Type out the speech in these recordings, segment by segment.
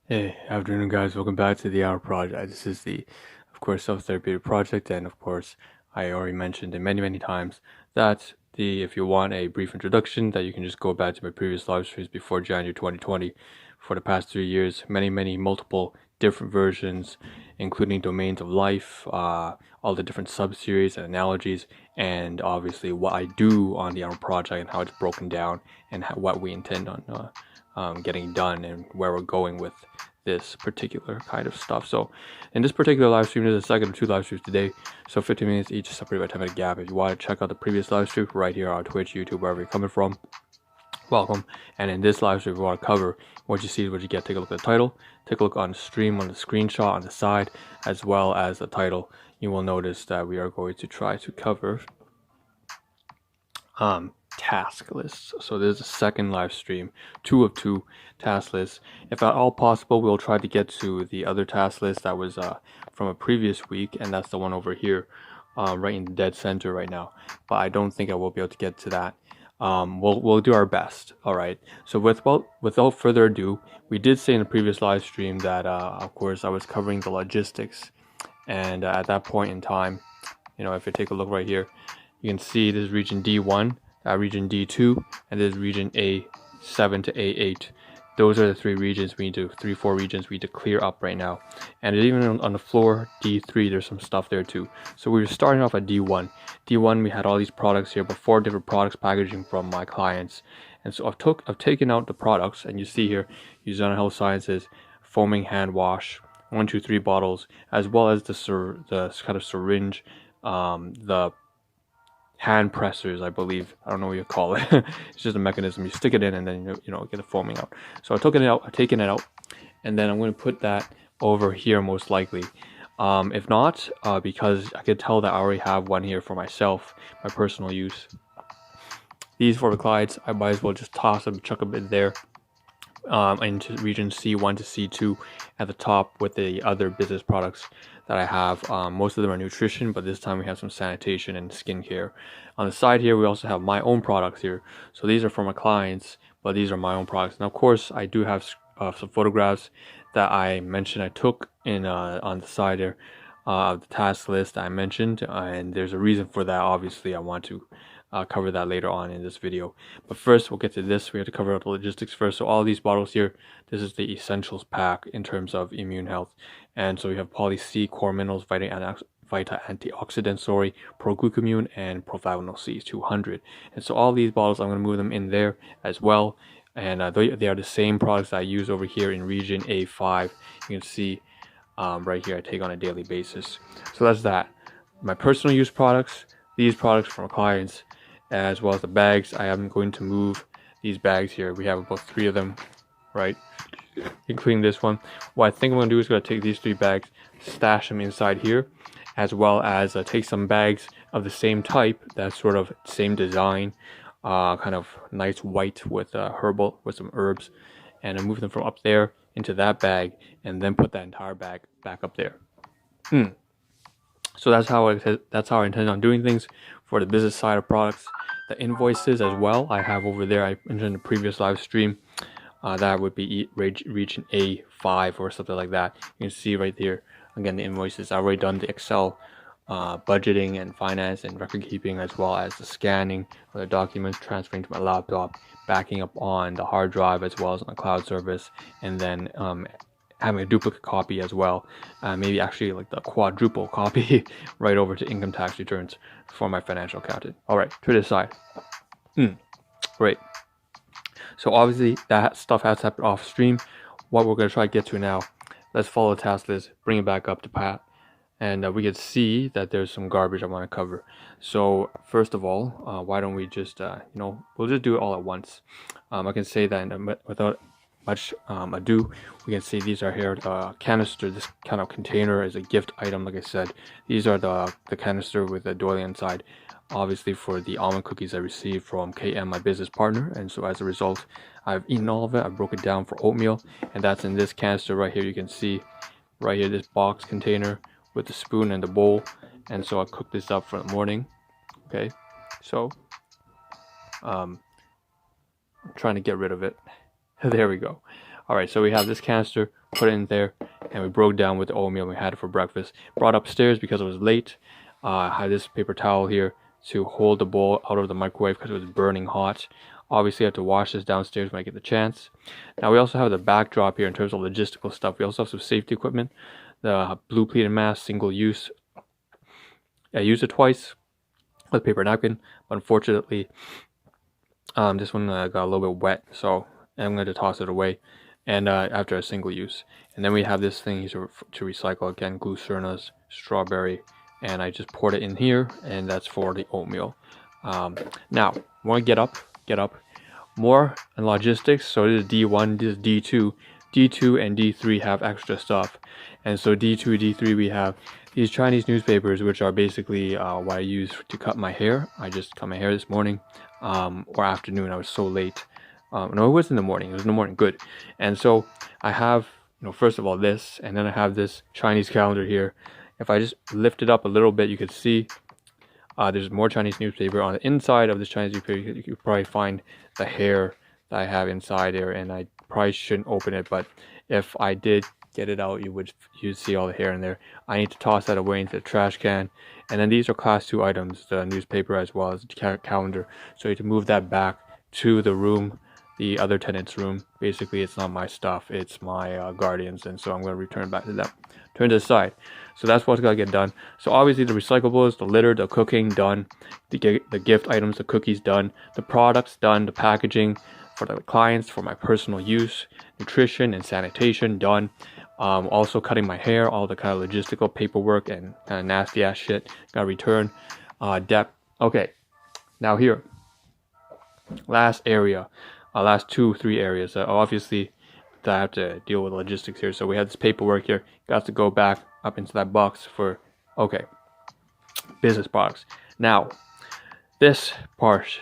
Hey, afternoon guys, welcome back to the Ahn Rho Project. This is of course, self-therapeutic project, and of course, I already mentioned it many times that if you want a brief introduction, that you can just go back to my previous live streams before January 2020. For the past 3 years, many multiple different versions, including domains of life, all the different sub-series and analogies, and obviously what I do on the Ahn Rho Project and how it's broken down, and what we intend on getting done, and where we're going with this particular kind of stuff. So in this particular live stream, there's a second of two live streams today, so 15 minutes each, separated by 10-minute gap. If you want to check out the previous live stream right here on Twitch, YouTube, wherever you're coming from, welcome. And in this live stream, we want to cover what you see is what you get. Take a look at the title, take a look on the stream, on the screenshot on the side, as well as the title. You will notice that we are going to try to cover task lists. So there's a second live stream, 2 of 2 task lists. If at all possible, we'll try to get to the other task list that was from a previous week, and that's the one over here, right in the dead center right now. But I don't think I will be able to get to that. We'll do our best. All right. So without further ado, we did say in the previous live stream that of course I was covering the logistics, and at that point in time, if you take a look right here, you can see this region D1, region D2, and this region A7 to A8. Those are the 3 regions we need to, 4 regions we need to clear up right now. And even on the floor D3, there's some stuff there too. So we were starting off at D1. D1, we had all these products here, but 4 different products packaging from my clients. And so I've taken out the products, and you see here, Usana Health Sciences, foaming hand wash, 1, 2, 3 bottles, as well as the kind of syringe, the hand pressers, I believe. I don't know what you call it. It's just a mechanism. You stick it in, and then get the foaming out. So I've taken it out, and then I'm going to put that over here most likely. If not, because I could tell that I already have one here for myself, my personal use. These for the clients, I might as well just toss them, chuck a bit there. Into region C1 to C2 at the top with the other business products that I have. Most of them are nutrition, but this time we have some sanitation and skincare. On the side here, we also have my own products here. So these are for my clients, but these are my own products. And of course, I do have some photographs that I mentioned I took in on the side there of the task list I mentioned, and there's a reason for that. Obviously, I want to cover that later on in this video. But first, we'll get to this. We have to cover out the logistics first. So all these bottles here, this is the essentials pack in terms of immune health. And so we have poly C, core minerals, vita antioxidant, proglucamine, and proflavanol C 200. And so all these bottles, I'm going to move them in there as well. And they are the same products that I use over here in region A5. You can see right here I take on a daily basis. So that's that. My personal use products, these products from clients, as well as the bags. I am going to move these bags here. We have about 3 of them, right, including this one. What I think I'm going to do is going to take these 3 bags, stash them inside here, as well as take some bags of the same type, that sort of same design, kind of nice white with herbal, with some herbs, and I move them from up there into that bag, and then put that entire bag back up there. So that's how I intend on doing things for the business side of products. The invoices as well, I have over there. I mentioned in the previous live stream. That would be region A5 or something like that. You can see right there. Again, the invoices. I've already done the Excel budgeting and finance and record keeping, as well as the scanning of the documents, transferring to my laptop, backing up on the hard drive as well as on the cloud service, and then having a duplicate copy as well, maybe actually like the quadruple copy right over to income tax returns for my financial accountant. All right, to this side. Great. So obviously that stuff has to happen off stream. What we're going to try to get to now, let's follow the task list, bring it back up to pat, and we can see that there's some garbage I want to cover. So first of all, why don't we just, we'll just do it all at once. I can say that without much ado, we can see these are here the canister. This kind of container is a gift item. Like I said, these are the canister with the doily inside, obviously for the almond cookies I received from KM, my business partner. And so as a result, I've eaten all of it. I broke it down for oatmeal, and that's in this canister right here. You can see right here this box container with the spoon and the bowl. And so I cooked this up for the morning. Okay, so I'm trying to get rid of it. There we go. All right, so we have this canister, put it in there, and we broke down with the oatmeal. We had it for breakfast. Brought upstairs because it was late. I had this paper towel here to hold the bowl out of the microwave because it was burning hot. Obviously, I have to wash this downstairs when I get the chance. Now, we also have the backdrop here in terms of logistical stuff. We also have some safety equipment. The blue pleated mask, single use. I used it twice with paper napkin, but unfortunately, this one got a little bit wet, so I'm going to toss it away. And after a single use. And then we have this thing to recycle again, glucernas, strawberry, and I just poured it in here, and that's for the oatmeal. Now, want to get up. More in logistics. So this is D1, this is D2. D2 and D3 have extra stuff, and so D2, D3 we have these Chinese newspapers, which are basically what I use to cut my hair. I just cut my hair this morning, or afternoon. I was so late. No, it was in the morning. It was in the morning. Good. And so I have, first of all this, and then I have this Chinese calendar here. If I just lift it up a little bit, you could see there's more Chinese newspaper. On the inside of this Chinese newspaper, you could probably find the hair that I have inside there, and I probably shouldn't open it, but if I did get it out, you'd see all the hair in there. I need to toss that away into the trash can. And then these are class 2 items, the newspaper as well as the calendar. So you have to move that back to the room, the other tenant's room. Basically, it's not my stuff, it's my guardians, and so I'm going to return back to them. Turn to the side. So that's what's got to get done. So obviously the recyclables, the litter, the cooking, done. The gift items, the cookies, done. The products, done. The packaging for the clients, for my personal use. Nutrition and sanitation, done. Also cutting my hair, all the kind of logistical paperwork and kind of nasty ass shit. Got to return. Depth. Okay. Now here. Last area. Last 2-3 areas. Obviously, I have to deal with logistics here. So we have this paperwork here. Got to go back up into that box for, okay, business products. Now, this part.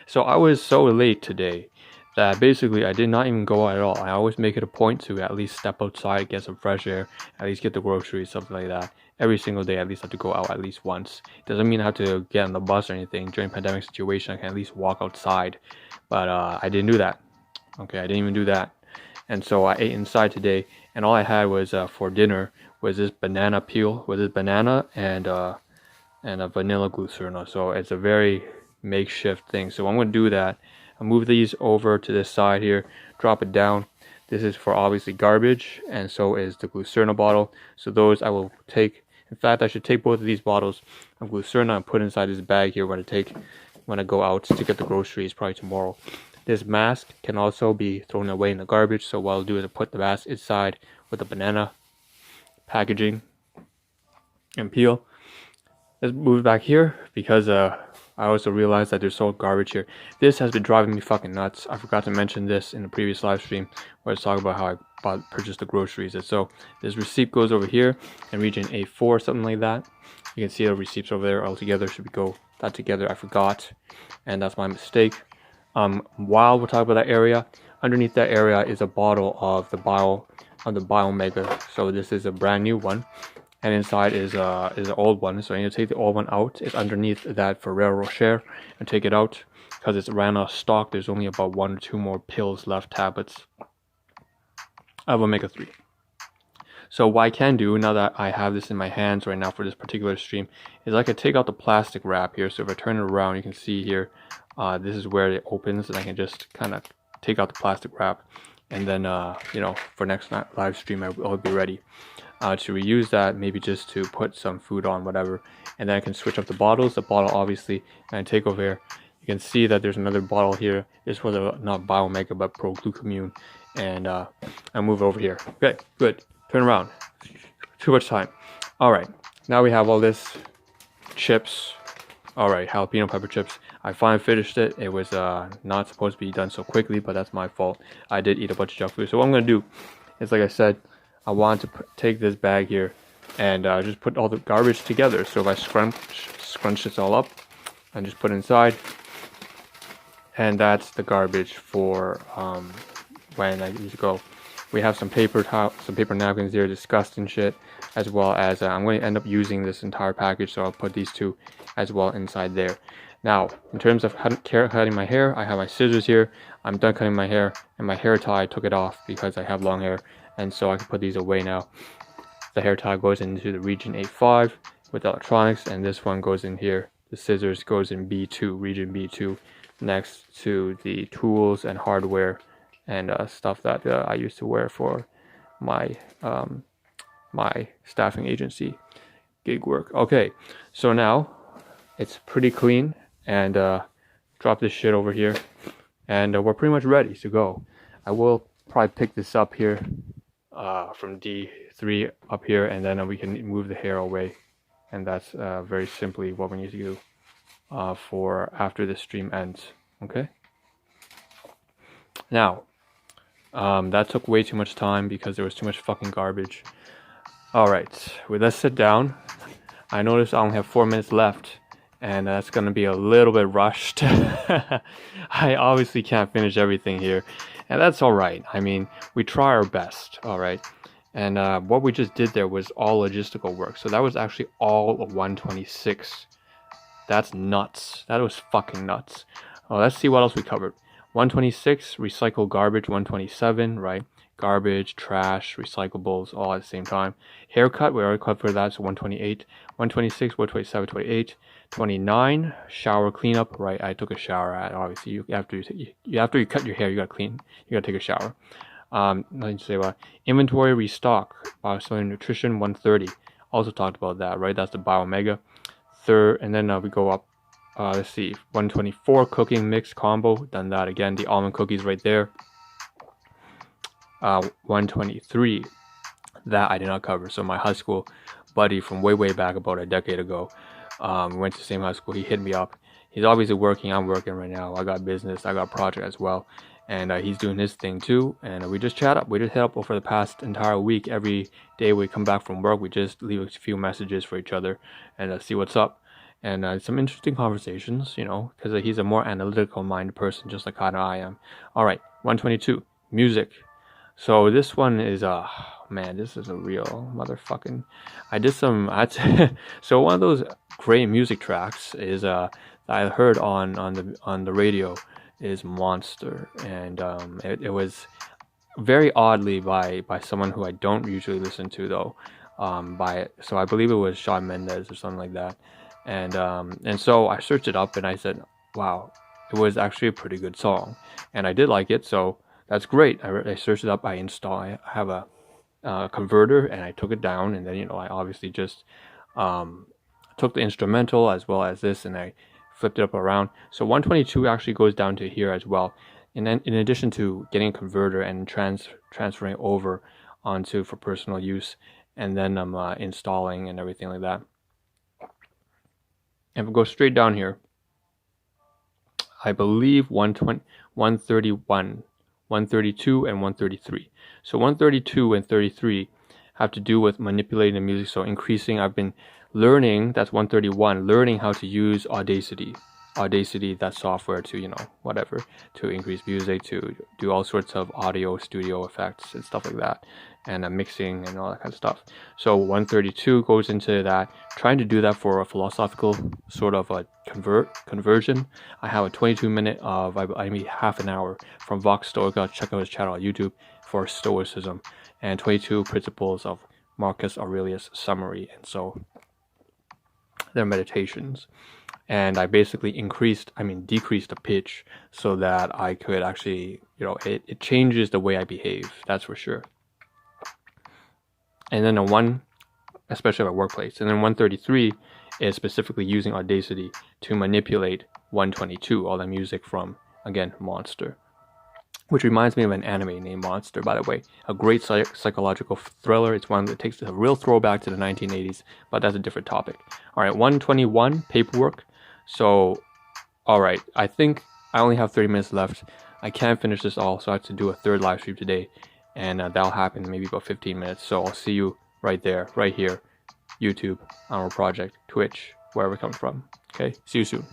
So I was so late today that basically I did not even go out at all. I always make it a point to at least step outside, get some fresh air, at least get the groceries, something like that. Every single day, at least I have to go out at least once. Doesn't mean I have to get on the bus or anything. During pandemic situation, I can at least walk outside. But I didn't do that. Okay, I didn't even do that. And so I ate inside today, and all I had was for dinner was this banana peel, with this banana and a vanilla glucerna. So it's a very makeshift thing. So I'm going to do that. I'll move these over to this side here, drop it down. This is for obviously garbage, and so is the glucerna bottle. So those I will take. In fact, I should take both of these bottles of glucerna and put inside this bag here when I go out to get the groceries, probably tomorrow. This mask can also be thrown away in the garbage. So what I'll do is I'll put the mask inside with the banana packaging and peel. Let's move back here because I also realized that there's so garbage here. This has been driving me fucking nuts. I forgot to mention this in the previous live stream where I was talking about how I purchased the groceries. And so this receipt goes over here in region A4, something like that. You can see the receipts over there all together. Should we go that together? I forgot, and that's my mistake. While we're talking about that area, underneath that area is a bottle of the Bio Mega. So this is a brand new one, and inside is an old one. So I need to take the old one out. It's underneath that Ferrero Rocher, and take it out because it's ran out of stock. There's only about 1 or 2 more pills left, tablets of omega-3. So what I can do now that I have this in my hands right now for this particular stream is I can take out the plastic wrap here. So if I turn it around, you can see here, this is where it opens, and I can just kind of take out the plastic wrap, and then for next live stream I'll be ready to reuse that, maybe just to put some food on, whatever. And then I can switch up the bottles. The bottle obviously, and take over here. You can see that there's another bottle here. This was not Biomega but Pro Glucamune, and I move over here. Okay, good. Turn around. Too much time. All right, now we have all this chips. All right, jalapeno pepper chips. I finally finished it. It was not supposed to be done so quickly, but that's my fault. I did eat a bunch of junk food. So what I'm gonna do is, like I said, I want to take this bag here and just put all the garbage together. So if I scrunch this all up and just put it inside, and that's the garbage for when I need to go. We have some paper napkins here, disgusting shit, as well as I'm going to end up using this entire package, so I'll put these two as well inside there. Now, in terms of cutting my hair, I have my scissors here. I'm done cutting my hair, and my hair tie, I took it off because I have long hair, and so I can put these away now. The hair tie goes into the region A5 with electronics, and this one goes in here. The scissors goes in B2, region B2, next to the tools and hardware and stuff that I used to wear for my my staffing agency gig work. Okay, so now it's pretty clean, and drop this shit over here, and we're pretty much ready to go. I will probably pick this up here from D3 up here, and then we can move the hair away, and that's very simply what we need to do for after the stream ends. Okay, now that took way too much time because there was too much fucking garbage. Alright, well, let's sit down. I noticed I only have 4 minutes left, and that's gonna be a little bit rushed. I obviously can't finish everything here, and that's alright. I mean, we try our best, alright? And what we just did there was all logistical work, so that was actually all of 126. That's nuts. That was fucking nuts. Well, let's see what else we covered. 126, recycle garbage. 127, right? Garbage, trash, recyclables, all at the same time. Haircut, we already covered that, so 128. 126, 127, 28. 29, shower cleanup, right? I took a shower. Obviously, after you cut your hair, you gotta clean. You gotta take a shower. Nothing to say about inventory, restock, biosolium nutrition. 130. Also talked about that, right? That's the Biomega. Third, and then we go up. Let's see, 124, cooking mix combo. Done that again. The almond cookies right there. 123, that I did not cover. So my high school buddy from way back, about a decade ago, we went to the same high school. He hit me up. He's obviously working. I'm working right now. I got business. I got project as well, and he's doing his thing too. And we just chat up. We just hit up over the past entire week. Every day we come back from work, we just leave a few messages for each other and see what's up. And some interesting conversations, you know, because he's a more analytical minded person, just like kind of I am. All right, 122, music. So this one is man, this is a real motherfucking. I did some. So one of those great music tracks is that I heard on the radio is Monster, and it was very oddly by someone who I don't usually listen to though. So I believe it was Shawn Mendes or something like that, and so I searched it up and I said, wow, it was actually a pretty good song, and I did like it. So that's great. I searched it up. I have a converter, and I took it down, and then I obviously just took the instrumental as well as this, and I flipped it up around. So 122 actually goes down to here as well. And then in addition to getting a converter and transferring over onto for personal use, and then I'm installing and everything like that. And if we go straight down here, I believe 131. 132 and 133. So 132 and 33 have to do with manipulating the music. So increasing, I've been learning, that's 131, learning how to use Audacity, that software to, whatever, to increase music, to do all sorts of audio studio effects and stuff like that, and mixing and all that kind of stuff. So 132 goes into that, trying to do that for a philosophical sort of a conversion. I have a 22-minute of, I mean, half an hour from Vox Stoica. Check out his channel on YouTube for Stoicism, and 22 principles of Marcus Aurelius summary. And so they're meditations. And I basically decreased the pitch so that I could actually, it changes the way I behave, that's for sure. And then especially at my workplace. And then 133 is specifically using Audacity to manipulate 122, all the music from, again, Monster. Which reminds me of an anime named Monster, by the way. A great psychological thriller. It's one that takes a real throwback to the 1980s, but that's a different topic. All right, 121, paperwork. So, all right, I think I only have 30 minutes left. I can't finish this all, so I have to do a third live stream today, and that'll happen in maybe about 15 minutes. So I'll see you right there, right here, YouTube, Ahn Rho Project, Twitch, wherever it comes from. Okay, see you soon.